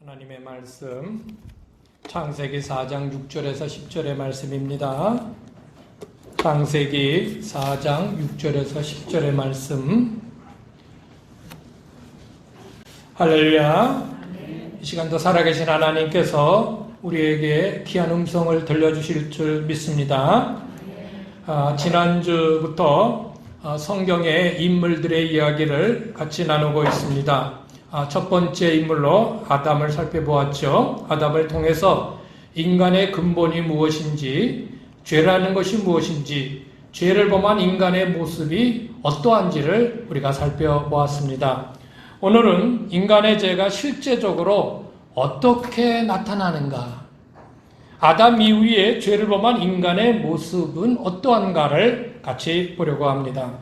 하나님의 말씀 창세기 4장 6절에서 10절의 말씀입니다. 창세기 4장 6절에서 10절의 말씀. 할렐루야. 이 시간도 살아계신 하나님께서 우리에게 귀한 음성을 들려주실 줄 믿습니다. 지난주부터 성경의 인물들의 이야기를 같이 나누고 있습니다. 첫 번째 인물로 아담을 살펴보았죠. 아담을 통해서 인간의 근본이 무엇인지, 죄라는 것이 무엇인지, 죄를 범한 인간의 모습이 어떠한지를 우리가 살펴보았습니다. 오늘은 인간의 죄가 실제적으로 어떻게 나타나는가, 아담 이후에 죄를 범한 인간의 모습은 어떠한가를 같이 보려고 합니다.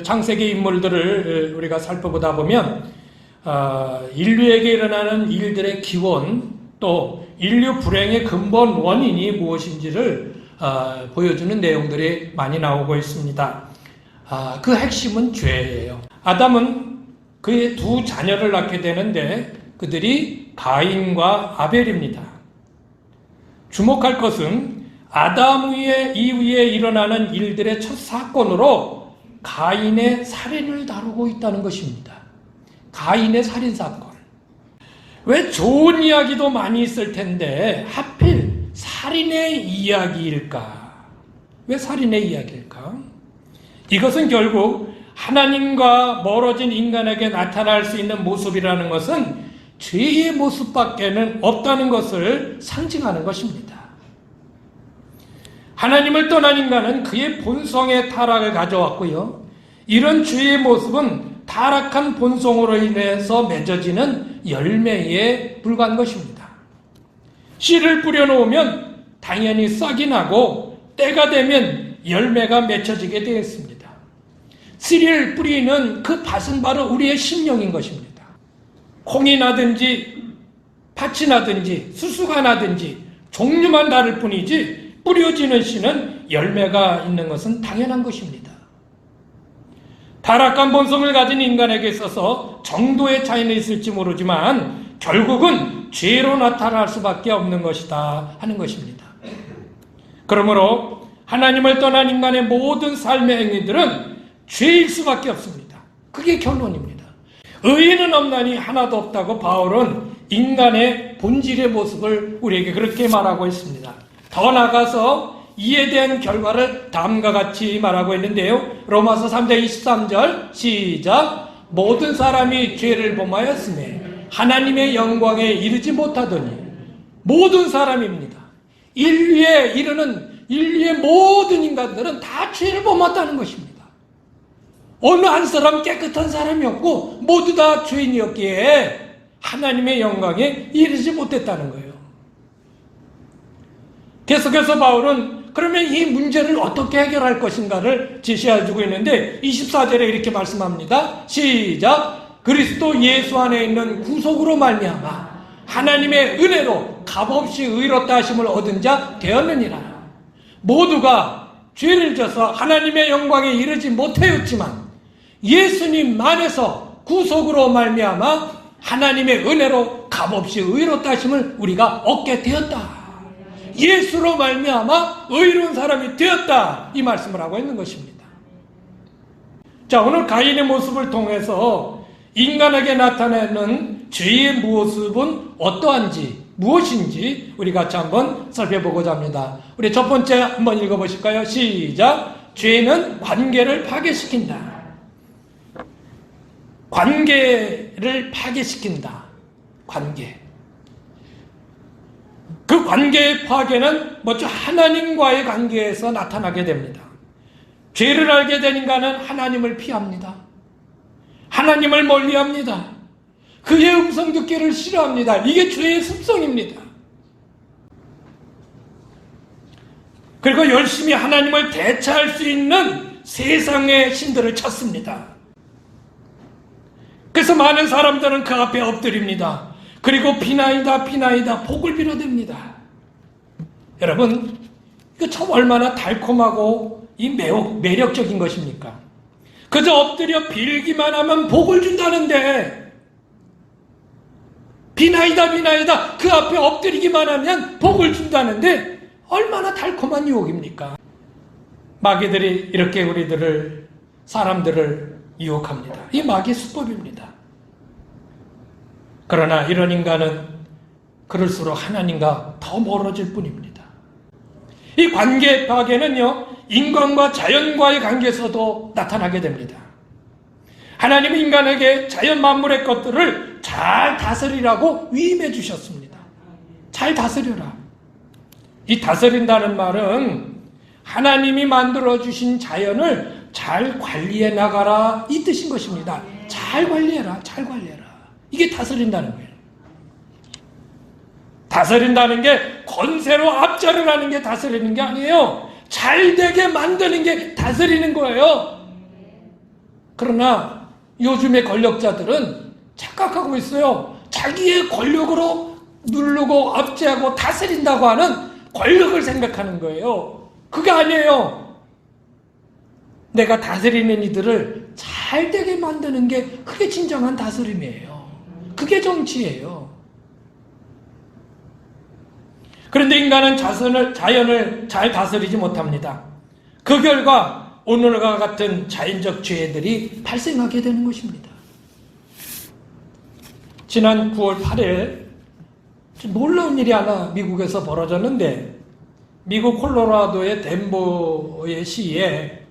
창세기 인물들을 우리가 살펴보다 보면 인류에게 일어나는 일들의 기원, 또 인류 불행의 근본 원인이 무엇인지를 보여주는 내용들이 많이 나오고 있습니다. 그 핵심은 죄예요. 아담은 그의 두 자녀를 낳게 되는데 그들이 가인과 아벨입니다. 주목할 것은 아담 이후에 일어나는 일들의 첫 사건으로 가인의 살인을 다루고 있다는 것입니다. 가인의 살인사건. 왜 좋은 이야기도 많이 있을 텐데 하필 살인의 이야기일까? 왜 살인의 이야기일까? 이것은 결국 하나님과 멀어진 인간에게 나타날 수 있는 모습이라는 것은 죄의 모습밖에는 없다는 것을 상징하는 것입니다. 하나님을 떠난 인간은 그의 본성의 타락을 가져왔고요. 이런 죄의 모습은 타락한 본성으로 인해서 맺어지는 열매에 불과한 것입니다. 씨를 뿌려놓으면 당연히 싹이 나고 때가 되면 열매가 맺혀지게 되었습니다. 씨를 뿌리는 그 밭은 바로 우리의 심령인 것입니다. 콩이 나든지 팥이 나든지 수수가 나든지 종류만 다를 뿐이지 뿌려지는 씨는 열매가 있는 것은 당연한 것입니다. 타락한 본성을 가진 인간에게 있어서 정도의 차이는 있을지 모르지만 결국은 죄로 나타날 수밖에 없는 것이다 하는 것입니다. 그러므로 하나님을 떠난 인간의 모든 삶의 행위들은 죄일 수밖에 없습니다. 그게 결론입니다. 의인은 없나니 하나도 없다고 바울은 인간의 본질의 모습을 우리에게 그렇게 말하고 있습니다. 더 나아가서 이에 대한 결과를 다음과 같이 말하고 있는데요. 로마서 3장 23절 시작. 모든 사람이 죄를 범하였으며 하나님의 영광에 이르지 못하더니. 모든 사람입니다. 인류의 모든 인간들은 다 죄를 범했다는 것입니다. 어느 한 사람 깨끗한 사람이 없고 모두 다 죄인이었기에 하나님의 영광에 이르지 못했다는 거예요. 계속해서 바울은 그러면 이 문제를 어떻게 해결할 것인가를 제시해주고 있는데 24절에 이렇게 말씀합니다. 시작. 그리스도 예수 안에 있는 구속으로 말미암아 하나님의 은혜로 값없이 의롭다 하심을 얻은 자 되었느니라. 모두가 죄를 져서 하나님의 영광에 이르지 못하였지만 예수님 안에서 구속으로 말미암아 하나님의 은혜로 값없이 의롭다 하심을 우리가 얻게 되었다. 예수로 말미암아 의로운 사람이 되었다, 이 말씀을 하고 있는 것입니다. 자, 오늘 가인의 모습을 통해서 인간에게 나타내는 죄의 모습은 어떠한지, 무엇인지 우리 같이 한번 살펴보고자 합니다. 우리 첫 번째 한번 읽어보실까요? 시작. 죄는 관계를 파괴시킨다. 관계를 파괴시킨다. 관계. 그 관계의 파괴는 먼저 하나님과의 관계에서 나타나게 됩니다. 죄를 알게 된 인간은 하나님을 피합니다. 하나님을 멀리합니다. 그의 음성 듣기를 싫어합니다. 이게 죄의 습성입니다. 그리고 열심히 하나님을 대체할 수 있는 세상의 신들을 찾습니다. 그래서 많은 사람들은 그 앞에 엎드립니다. 그리고 비나이다 복을 빌어댑니다. 여러분, 이거 참 얼마나 달콤하고 매력적인 것입니까? 그저 엎드려 빌기만 하면 복을 준다는데 비나이다 비나이다 그 앞에 엎드리기만 하면 복을 준다는데 얼마나 달콤한 유혹입니까? 마귀들이 이렇게 사람들을 유혹합니다. 이 마귀의 수법입니다. 그러나 이런 인간은 그럴수록 하나님과 더 멀어질 뿐입니다. 이 관계 파괴는요, 인간과 자연과의 관계에서도 나타나게 됩니다. 하나님은 인간에게 자연 만물의 것들을 잘 다스리라고 위임해 주셨습니다. 잘 다스려라. 이 다스린다는 말은 하나님이 만들어 주신 자연을 잘 관리해 나가라 이 뜻인 것입니다. 잘 관리해라. 잘 관리해라. 이게 다스린다는 거예요. 다스린다는 게 권세로 압제를 게 다스리는 게 아니에요. 잘 되게 만드는 게 다스리는 거예요. 그러나 요즘의 권력자들은 착각하고 있어요. 자기의 권력으로 누르고 압제하고 다스린다고 하는 권력을 생각하는 거예요. 그게 아니에요. 내가 다스리는 이들을 잘 되게 만드는 게 그게 진정한 다스림이에요. 그게 정치예요. 그런데 인간은 자연을 잘 다스리지 못합니다. 그 결과 오늘과 같은 자연적 죄들이 발생하게 되는 것입니다. 지난 9월 8일 놀라운 일이 하나 미국에서 벌어졌는데, 미국 콜로라도의 덴버의 시에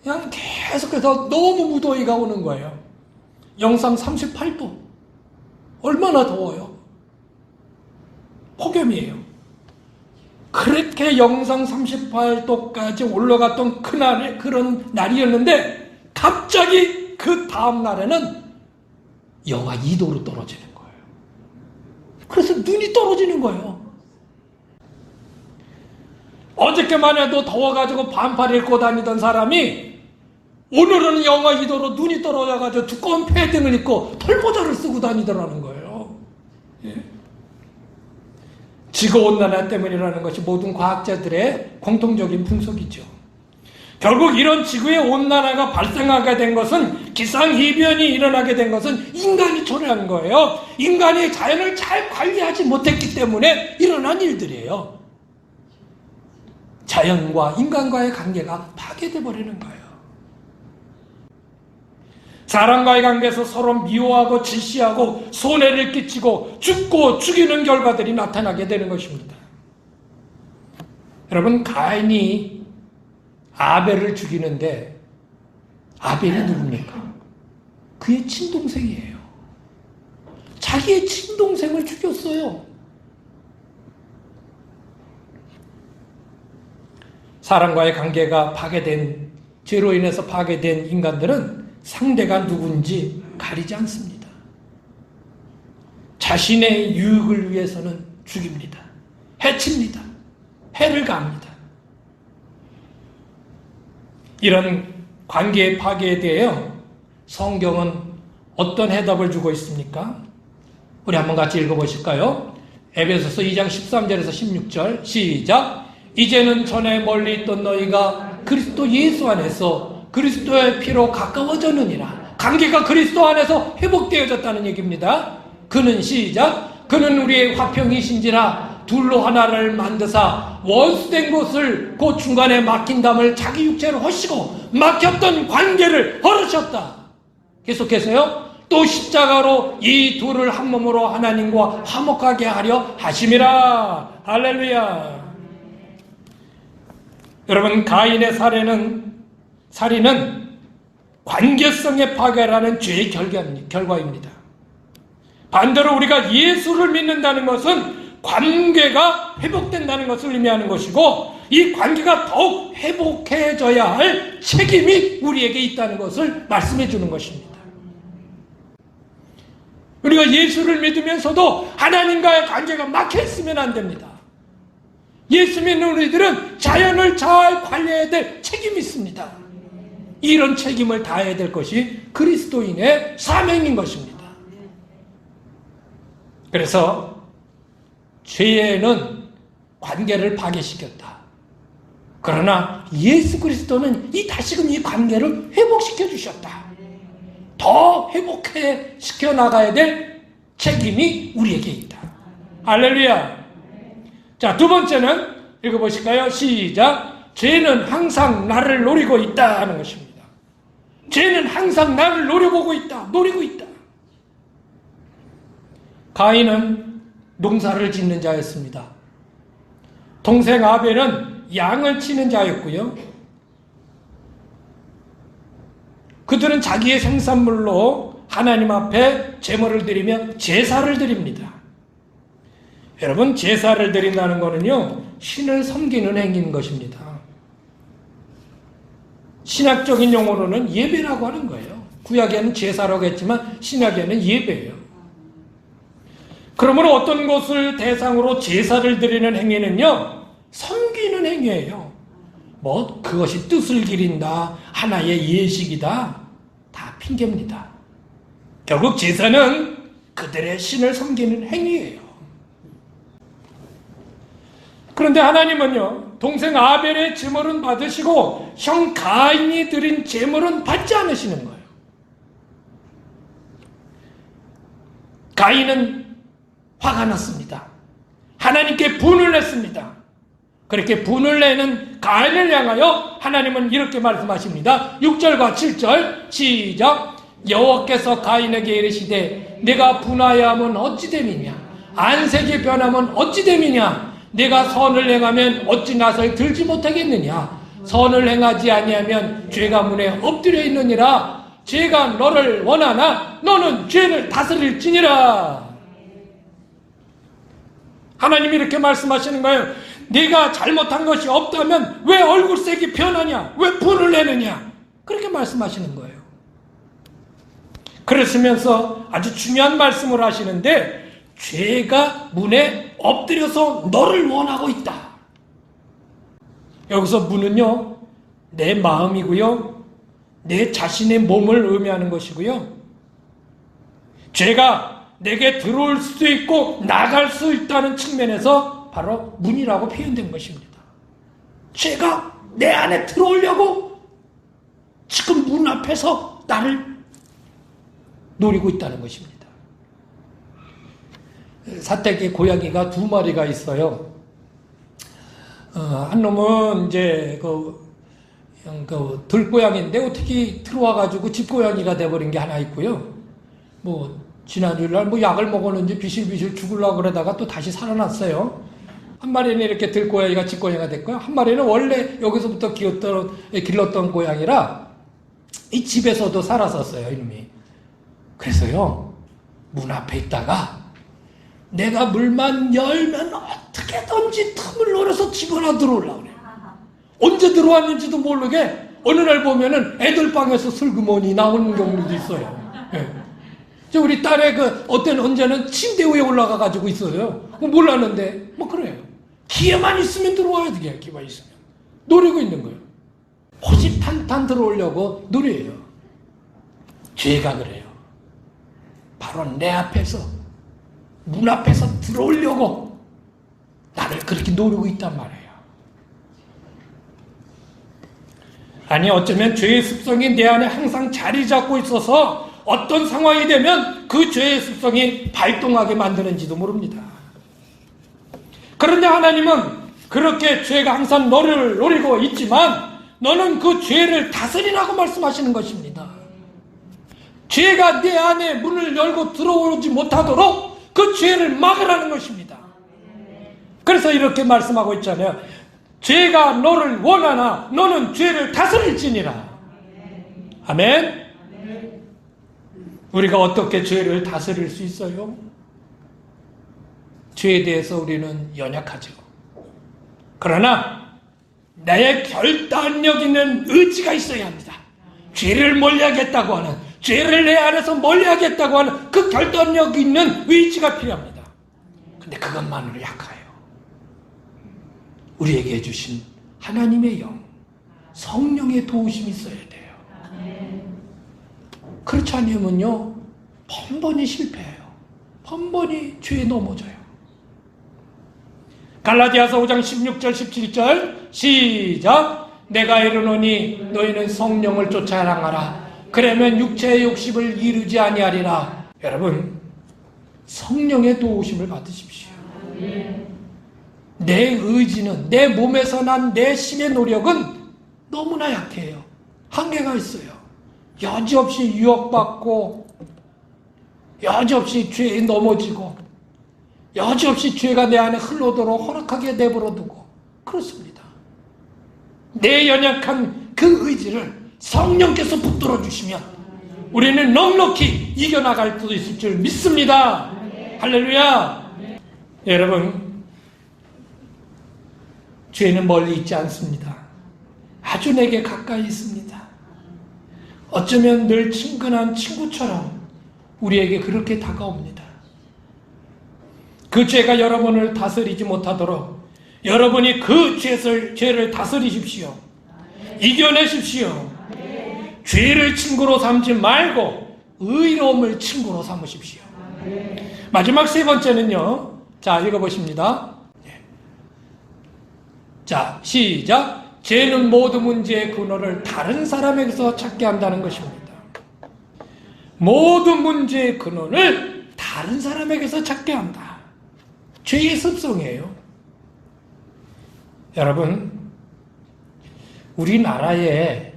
그냥 계속해서 너무 무더위가 오는 거예요. 영상 38도. 얼마나 더워요. 폭염이에요. 그렇게 영상 38도까지 올라갔던 그런 날이었는데 갑자기 그 다음 날에는 영하 2도로 떨어지는 거예요. 그래서 눈이 떨어지는 거예요. 어저께만 해도 더워가지고 반팔 입고 다니던 사람이 오늘은 영하 2도로 눈이 떨어져가지고 두꺼운 패딩을 입고 털모자를 쓰고 다니더라는 거예요. 예. 지구온난화 때문이라는 것이 모든 과학자들의 공통적인 분석이죠. 결국 이런 지구의 온난화가 발생하게 된 것은, 기상이변이 일어나게 된 것은 인간이 초래한 거예요. 인간이 자연을 잘 관리하지 못했기 때문에 일어난 일들이에요. 자연과 인간과의 관계가 파괴돼 버리는 거예요. 사람과의 관계에서 서로 미워하고 질시하고 손해를 끼치고 죽고 죽이는 결과들이 나타나게 되는 것입니다. 여러분, 가인이 아벨을 죽이는데 아벨이 누굽니까? 그의 친동생이에요. 자기의 친동생을 죽였어요. 사람과의 관계가 파괴된, 죄로 인해서 파괴된 인간들은 상대가 누군지 가리지 않습니다. 자신의 유익을 위해서는 죽입니다. 해칩니다. 해를 가합니다. 이런 관계의 파괴에 대해 성경은 어떤 해답을 주고 있습니까? 우리 한번 같이 읽어보실까요? 에베소서 2장 13절에서 16절 시작. 이제는 전에 멀리 있던 너희가 그리스도 예수 안에서 그리스도의 피로 가까워졌느니라. 관계가 그리스도 안에서 회복되어졌다는 얘기입니다. 그는 시작. 그는 우리의 화평이신지라 둘로 하나를 만드사 원수된 곳을 그 중간에 막힌 담을 자기 육체로 허시고 막혔던 관계를 허르셨다. 계속해서요. 또 십자가로 이 둘을 한 몸으로 하나님과 화목하게 하려 하심이라. 할렐루야. 여러분, 가인의 살인은 관계성의 파괴라는 죄의 결과입니다. 반대로 우리가 예수를 믿는다는 것은 관계가 회복된다는 것을 의미하는 것이고, 이 관계가 더욱 회복해져야 할 책임이 우리에게 있다는 것을 말씀해 주는 것입니다. 우리가 예수를 믿으면서도 하나님과의 관계가 막혀있으면 안 됩니다. 예수 믿는 우리들은 자연을 잘 관리해야 될 책임이 있습니다. 이런 책임을 다해야 될 것이 그리스도인의 사명인 것입니다. 그래서 죄는 관계를 파괴시켰다. 그러나 예수 그리스도는 다시금 이 관계를 회복시켜 주셨다. 더 회복시켜 나가야 될 책임이 우리에게 있다. 할렐루야. 자, 두 번째는 읽어보실까요? 시작. 죄는 항상 나를 노리고 있다 하는 것입니다. 죄는 항상 나를 노려보고 있다. 노리고 있다. 가인은 농사를 짓는 자였습니다. 동생 아벨은 양을 치는 자였고요. 그들은 자기의 생산물로 하나님 앞에 제물을 드리며 제사를 드립니다. 여러분, 제사를 드린다는 것은요, 신을 섬기는 행위인 것입니다. 신학적인 용어로는 예배라고 하는 거예요. 구약에는 제사라고 했지만 신약에는 예배예요. 그러므로 어떤 것을 대상으로 제사를 드리는 행위는요, 섬기는 행위예요. 뭐 그것이 뜻을 기린다, 하나의 예식이다, 다 핑계입니다. 결국 제사는 그들의 신을 섬기는 행위예요. 그런데 하나님은요, 동생 아벨의 제물은 받으시고 형 가인이 드린 제물은 받지 않으시는 거예요. 가인은 화가 났습니다. 하나님께 분을 냈습니다. 그렇게 분을 내는 가인을 향하여 하나님은 이렇게 말씀하십니다. 6절과 7절 시작. 여호와께서 가인에게 이르시되 내가 분하여함은 어찌 됨이냐, 안색이 변함은 어찌 됨이냐, 내가 선을 행하면 어찌 낯을 들지 못하겠느냐, 선을 행하지 아니하면 죄가 문에 엎드려 있느니라. 죄가 너를 원하나 너는 죄를 다스릴지니라. 하나님이 이렇게 말씀하시는 거예요. 네가 잘못한 것이 없다면 왜 얼굴색이 변하냐, 왜 분을 내느냐, 그렇게 말씀하시는 거예요. 그러시면서 아주 중요한 말씀을 하시는데, 죄가 문에 엎드려서 너를 원하고 있다. 여기서 문은요, 내 마음이고요, 내 자신의 몸을 의미하는 것이고요, 죄가 내게 들어올 수도 있고 나갈 수 있다는 측면에서 바로 문이라고 표현된 것입니다. 죄가 내 안에 들어오려고 지금 문 앞에서 나를 노리고 있다는 것입니다. 사택에 고양이가 2마리가 있어요. 한 놈은 이제 들고양이인데 어떻게 들어와가지고 집고양이가 돼버린 게 하나 있고요. 지난주날 약을 먹었는지 비실비실 죽으려고 그러다가 또 다시 살아났어요. 한 마리는 이렇게 들고양이가 집고양이가 됐고요. 한 마리는 원래 여기서부터 길렀던 고양이라 이 집에서도 살았었어요, 이놈이. 그래서요, 문 앞에 있다가 내가 물만 열면 어떻게든지 틈을 노려서 집어나 들어오려고 그래요. 언제 들어왔는지도 모르게 어느 날 보면은 애들 방에서 슬그머니 나오는 경우도 있어요. 예. 우리 딸의 언제는 침대 위에 올라가 가지고 있어요. 몰랐는데, 그래요. 기회만 있으면 들어와야 돼, 기회만 있으면. 노리고 있는 거예요. 호시탄탄 들어오려고 노려요. 죄가 그래요. 바로 내 앞에서, 문 앞에서 들어오려고 나를 그렇게 노리고 있단 말이에요. 아니, 어쩌면 죄의 습성이 내 안에 항상 자리 잡고 있어서 어떤 상황이 되면 그 죄의 습성이 발동하게 만드는지도 모릅니다. 그런데 하나님은 그렇게 죄가 항상 너를 노리고 있지만 너는 그 죄를 다스리라고 말씀하시는 것입니다. 죄가 내 안에 문을 열고 들어오지 못하도록 그 죄를 막으라는 것입니다. 그래서 이렇게 말씀하고 있잖아요. 죄가 너를 원하나 너는 죄를 다스릴지니라. 아멘. 우리가 어떻게 죄를 다스릴 수 있어요? 죄에 대해서 우리는 연약하죠. 그러나 나의 결단력 있는 의지가 있어야 합니다. 죄를 멀리하겠다고 하는, 죄를 내 안에서 멀리하겠다고 하는 그 결단력 있는 의지가 필요합니다. 근데 그것만으로 약해요. 우리에게 주신 하나님의 영, 성령의 도우심이 있어야 돼요. 그렇지 않으면요, 번번이 실패해요. 번번이 죄에 넘어져요. 갈라디아서 5장 16절 17절 시작. 내가 이르노니 너희는 성령을 쫓아 행하라. 그러면 육체의 욕심을 이루지 아니하리라. 여러분, 성령의 도우심을 받으십시오. 내 의지는, 내 몸에서 난 내 힘의 노력은 너무나 약해요. 한계가 있어요. 여지없이 유혹받고, 여지없이 죄에 넘어지고, 여지없이 죄가 내 안에 흘러도록 허락하게 내버려두고 그렇습니다. 내 연약한 그 의지를 성령께서 붙들어 주시면 우리는 넉넉히 이겨나갈 수 있을 줄 믿습니다. 할렐루야. 여러분, 죄는 멀리 있지 않습니다. 아주 내게 가까이 있습니다. 어쩌면 늘 친근한 친구처럼 우리에게 그렇게 다가옵니다. 그 죄가 여러분을 다스리지 못하도록 여러분이 그 죄를 다스리십시오. 이겨내십시오. 죄를 친구로 삼지 말고 의로움을 친구로 삼으십시오. 마지막 세 번째는요. 자, 읽어보십니다. 자, 시작. 죄는 모든 문제의 근원을 다른 사람에게서 찾게 한다는 것입니다. 모든 문제의 근원을 다른 사람에게서 찾게 한다. 죄의 습성이에요. 여러분, 우리나라의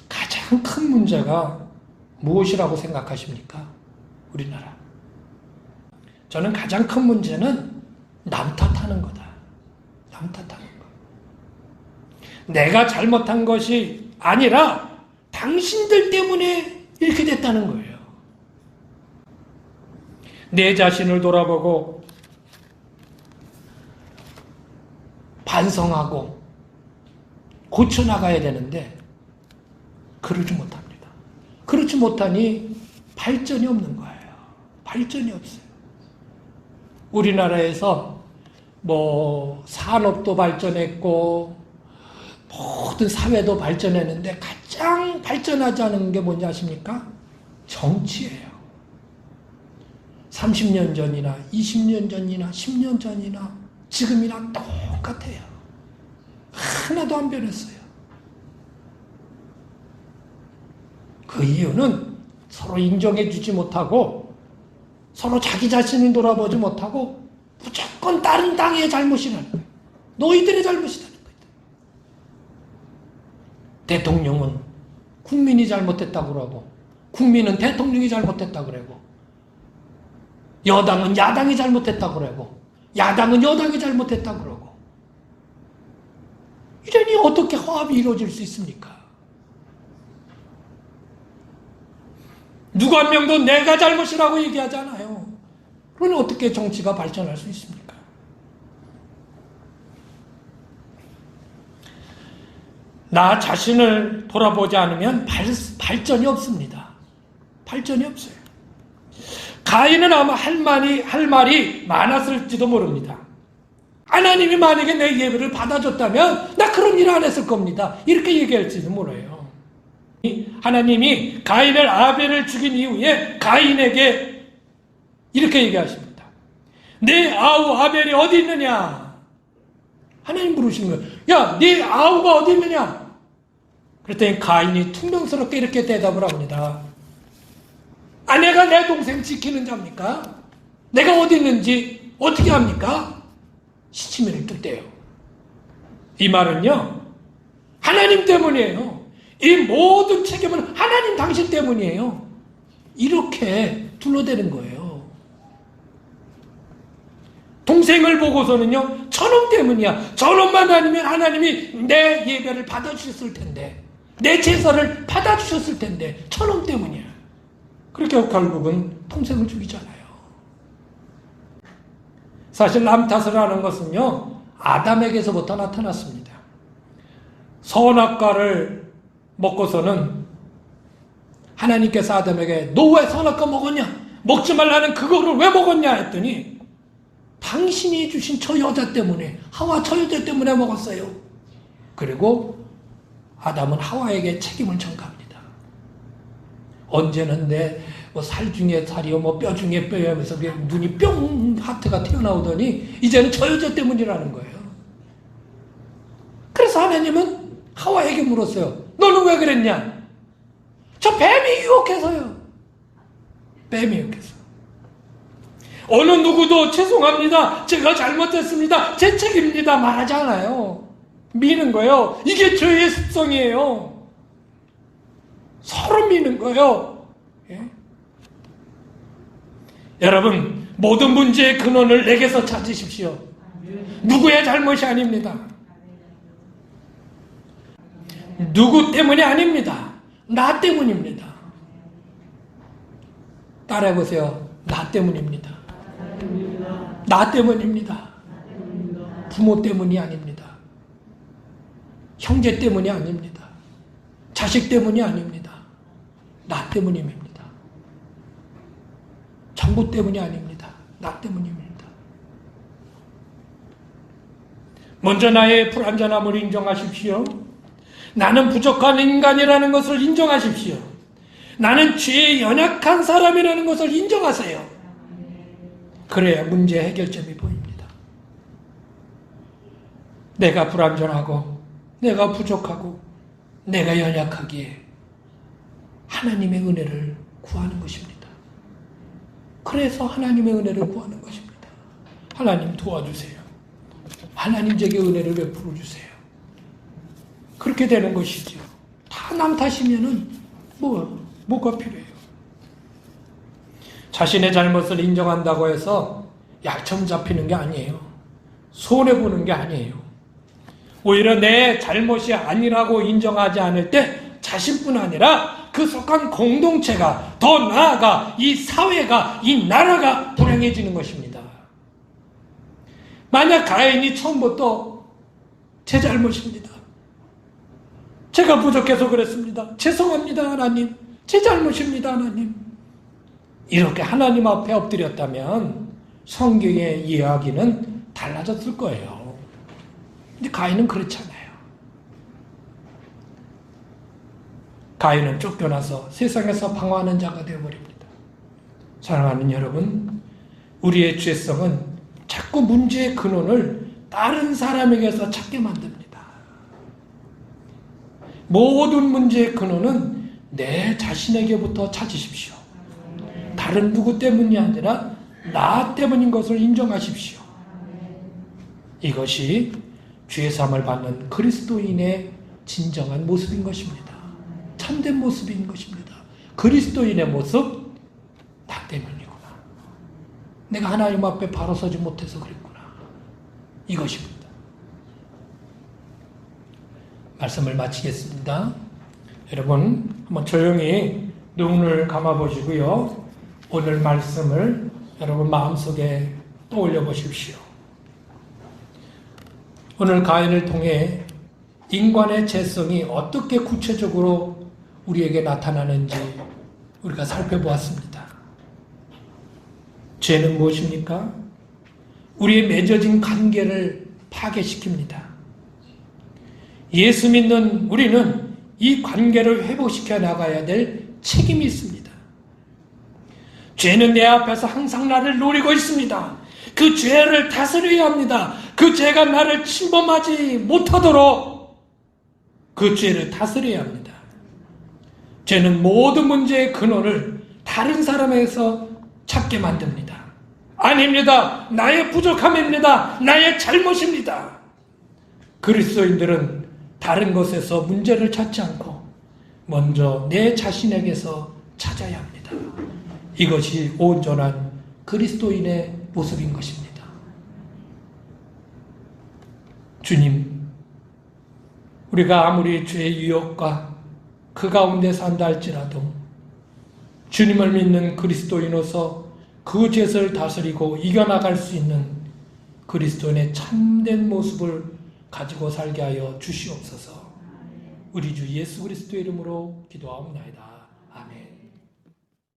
가장 큰 문제가 무엇이라고 생각하십니까? 우리나라. 저는 가장 큰 문제는 남 탓하는 거다. 남 탓하는 거. 내가 잘못한 것이 아니라 당신들 때문에 이렇게 됐다는 거예요. 내 자신을 돌아보고 반성하고 고쳐나가야 되는데 그러지 못합니다. 그렇지 못하니 발전이 없는 거예요. 발전이 없어요. 우리나라에서 산업도 발전했고 모든 사회도 발전했는데 가장 발전하지 않은 게 뭔지 아십니까? 정치예요. 30년 전이나 20년 전이나 10년 전이나 지금이나 똑같아요. 하나도 안 변했어요. 그 이유는 서로 인정해주지 못하고 서로 자기 자신을 돌아보지 못하고 무조건 다른 당의 잘못이라는 거예요. 너희들의 잘못이라는 거예요. 대통령은 국민이 잘못했다고 그러고 국민은 대통령이 잘못했다고 그러고 여당은 야당이 잘못했다고 그러고 야당은 여당이 잘못했다고 그러고 이러니 어떻게 화합이 이루어질 수 있습니까? 누구 한 명도 내가 잘못이라고 얘기하잖아요. 그러니 어떻게 정치가 발전할 수 있습니까? 나 자신을 돌아보지 않으면 발전이 없습니다. 발전이 없어요. 가인은 아마 할 말이 많았을지도 모릅니다. 하나님이 만약에 내 예배를 받아줬다면 나 그런 일 안 했을 겁니다. 이렇게 얘기할지도 몰라요. 하나님이 가인을 아벨을 죽인 이후에 가인에게 이렇게 얘기하십니다. 내 아우 아벨이 어디 있느냐? 하나님 물으시는 거예요. 야, 네 아우가 어디 있느냐? 그랬더니 가인이 퉁명스럽게 이렇게 대답을 합니다. 아내가 내 동생 지키는 자입니까? 내가 어디 있는지 어떻게 합니까? 시치미를 뜯대요. 이 말은요, 하나님 때문이에요. 이 모든 책임은 하나님 당신 때문이에요. 이렇게 둘러대는 거예요. 동생을 보고서는요, 저놈 때문이야. 저놈만 아니면 하나님이 내 예배를 받아주셨을 텐데, 내 제사를 받아주셨을 텐데, 저놈 때문이야. 그렇게 결국은 동생을 죽이잖아요. 사실 남 탓을 하는 것은요, 아담에게서부터 나타났습니다. 선악과를 먹고서는 하나님께서 아담에게 너 왜 선악과 먹었냐? 먹지 말라는 그거를 왜 먹었냐? 했더니 당신이 주신 저 여자 때문에, 하와 저 여자 때문에 먹었어요. 그리고 아담은 하와에게 책임을 전가합니다. 언제는 내 살 중에 살이요, 뼈 중에 뼈요 하면서 눈이 뿅 하트가 튀어나오더니 이제는 저 여자 때문이라는 거예요. 그래서 하나님은 하와에게 물었어요. 너는 왜 그랬냐? 저 뱀이 유혹해서요. 뱀이 유혹해서. 어느 누구도 죄송합니다, 제가 잘못했습니다, 제 책임입니다 말하지 않아요. 미는 거예요. 이게 죄의 습성이에요. 서로 미는 거예요. 예? 여러분, 모든 문제의 근원을 내게서 찾으십시오. 누구의 잘못이 아닙니다. 누구 때문이 아닙니다. 나 때문입니다. 따라해보세요. 나 때문입니다. 나 때문입니다. 부모 때문이 아닙니다. 형제 때문이 아닙니다. 자식 때문이 아닙니다. 나 때문입니다. 정부 때문이 아닙니다. 나 때문입니다. 먼저 나의 불완전함을 인정하십시오. 나는 부족한 인간이라는 것을 인정하십시오. 나는 죄에 연약한 사람이라는 것을 인정하세요. 그래야 문제 해결점이 보입니다. 내가 불완전하고 내가 부족하고 내가 연약하기에 하나님의 은혜를 구하는 것입니다. 그래서 하나님의 은혜를 구하는 것입니다. 하나님 도와주세요. 하나님 제게 은혜를 베풀어 주세요. 그렇게 되는 것이죠. 다 남 탓이면은 뭐가 필요해요? 자신의 잘못을 인정한다고 해서 약점 잡히는 게 아니에요. 손해보는 게 아니에요. 오히려 내 잘못이 아니라고 인정하지 않을 때 자신뿐 아니라 그 속한 공동체가, 더 나아가 이 사회가, 이 나라가 불행해지는 것입니다. 만약 가인이 처음부터 제 잘못입니다, 제가 부족해서 그랬습니다, 죄송합니다 하나님, 제 잘못입니다 하나님, 이렇게 하나님 앞에 엎드렸다면 성경의 이야기는 달라졌을 거예요. 근데 가인은 그렇잖아요. 가인은 쫓겨나서 세상에서 방황하는 자가 되어버립니다. 사랑하는 여러분, 우리의 죄성은 자꾸 문제의 근원을 다른 사람에게서 찾게 만듭니다. 모든 문제의 근원은 내 자신에게부터 찾으십시오. 다른 누구 때문이 아니라 나 때문인 것을 인정하십시오. 이것이 죄사함을 받는 그리스도인의 진정한 모습인 것입니다. 참된 모습인 것입니다. 그리스도인의 모습, 나 때문이구나. 내가 하나님 앞에 바로 서지 못해서 그랬구나. 이것입니다. 말씀을 마치겠습니다. 여러분, 한번 조용히 눈을 감아보시고요. 오늘 말씀을 여러분 마음속에 떠올려 보십시오. 오늘 가인을 통해 인간의 죄성이 어떻게 구체적으로 우리에게 나타나는지 우리가 살펴보았습니다. 죄는 무엇입니까? 우리의 맺어진 관계를 파괴시킵니다. 예수 믿는 우리는 이 관계를 회복시켜 나가야 될 책임이 있습니다. 죄는 내 앞에서 항상 나를 노리고 있습니다. 그 죄를 다스려야 합니다. 그 죄가 나를 침범하지 못하도록 그 죄를 다스려야 합니다. 죄는 모든 문제의 근원을 다른 사람에게서 찾게 만듭니다. 아닙니다. 나의 부족함입니다. 나의 잘못입니다. 그리스도인들은 다른 것에서 문제를 찾지 않고 먼저 내 자신에게서 찾아야 합니다. 이것이 온전한 그리스도인의 모습인 것입니다. 주님, 우리가 아무리 죄의 유혹과 그 가운데 산다 할지라도 주님을 믿는 그리스도인으로서 그 죄를 다스리고 이겨나갈 수 있는 그리스도인의 참된 모습을 가지고 살게 하여 주시옵소서. 우리 주 예수 그리스도의 이름으로 기도하옵나이다.